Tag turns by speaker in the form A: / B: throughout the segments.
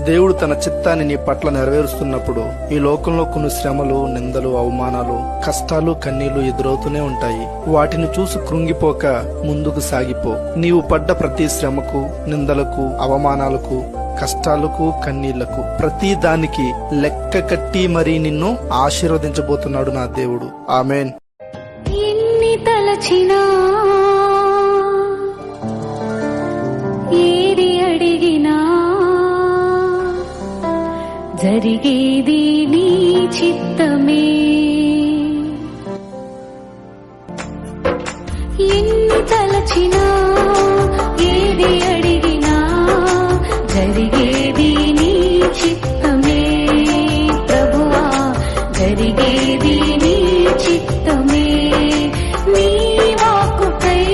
A: దేవుడు తన చిత్తాన్ని నీ పట్ల నెరవేరుస్తున్నప్పుడు ఈ లోకంలో కొన్ని శ్రమలు, నిందలు, అవమానాలు, కష్టాలు, కన్నీళ్లు ఎదురవుతూనే ఉంటాయి. వాటిని చూసి కృంగిపోక ముందుకు సాగిపో. నీవు పడ్డ ప్రతి శ్రమకు, నిందలకు, అవమానాలకు, కష్టాలకు, కన్నీళ్లకు, ప్రతి దానికి లెక్క కట్టి మరీ నిన్ను ఆశీర్వదించబోతున్నాడు నా దేవుడు. ఆమేన్.
B: ఎన్ని తలచినా ఏది అడిగినా జరిగేది నీ చిత్తమే. ఎన్ని తలచినా ఏది అడిగినా జరిగేది నీ చిత్తమే. ప్రభువా జరిగేది నీ చిత్తమే. నీ వాక్కుకై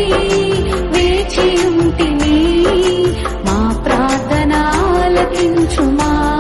B: వేచి ఉంటిని, మా ప్రార్థన ఆలకించుమా.